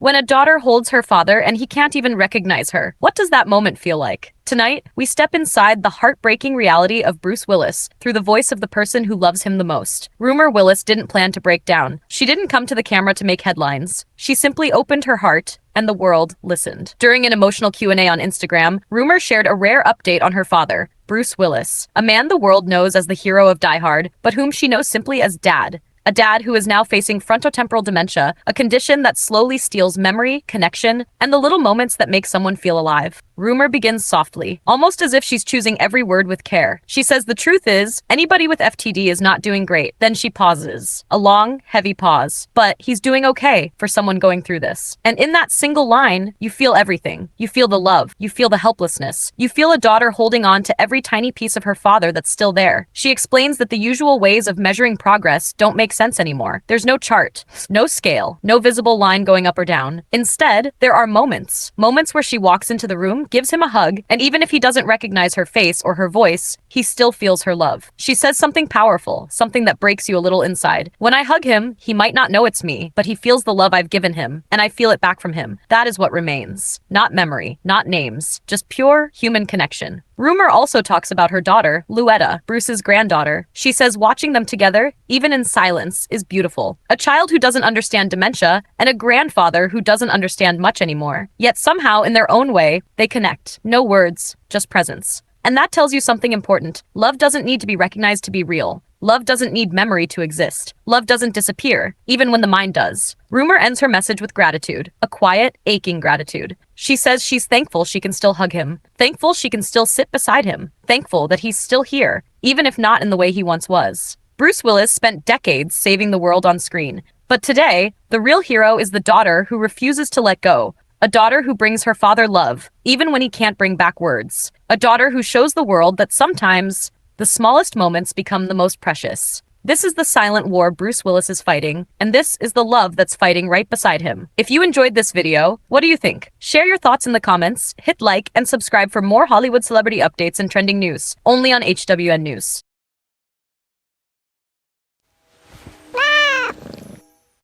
When a daughter holds her father and he can't even recognize her, what does that moment feel like? Tonight, we step inside the heartbreaking reality of Bruce Willis through the voice of the person who loves him the most. Rumer Willis didn't plan to break down. She didn't come to the camera to make headlines. She simply opened her heart and the world listened. During an emotional Q&A on Instagram, Rumer shared a rare update on her father, Bruce Willis, a man the world knows as the hero of Die Hard, but whom she knows simply as Dad. A dad who is now facing frontotemporal dementia, a condition that slowly steals memory, connection, and the little moments that make someone feel alive. Rumer begins softly, almost as if she's choosing every word with care. She says the truth is, anybody with FTD is not doing great. Then she pauses. A long, heavy pause. But he's doing okay for someone going through this. And in that single line, you feel everything. You feel the love. You feel the helplessness. You feel a daughter holding on to every tiny piece of her father that's still there. She explains that the usual ways of measuring progress don't make sense anymore. There's no chart, no scale, no visible line going up or down. Instead, there are moments. Moments where she walks into the room, gives him a hug, and even if he doesn't recognize her face or her voice, he still feels her love. She says something powerful, something that breaks you a little inside. When I hug him, he might not know it's me, but he feels the love I've given him, and I feel it back from him. That is what remains. Not memory, not names, just pure human connection. Rumer also talks about her daughter, Luetta, Bruce's granddaughter. She says watching them together, even in silence, is beautiful. A child who doesn't understand dementia, and a grandfather who doesn't understand much anymore. Yet somehow, in their own way, they connect. No words, just presence. And that tells you something important. Love doesn't need to be recognized to be real. Love doesn't need memory to exist. Love doesn't disappear, even when the mind does. Rumer ends her message with gratitude, a quiet, aching gratitude. She says she's thankful she can still hug him, thankful she can still sit beside him, thankful that he's still here, even if not in the way he once was. Bruce Willis spent decades saving the world on screen, but today, the real hero is the daughter who refuses to let go. A daughter who brings her father love, even when he can't bring back words. A daughter who shows the world that sometimes the smallest moments become the most precious. This is the silent war Bruce Willis is fighting, and this is the love that's fighting right beside him. If you enjoyed this video, what do you think? Share your thoughts in the comments, hit like, and subscribe for more Hollywood celebrity updates and trending news, only on HWN News.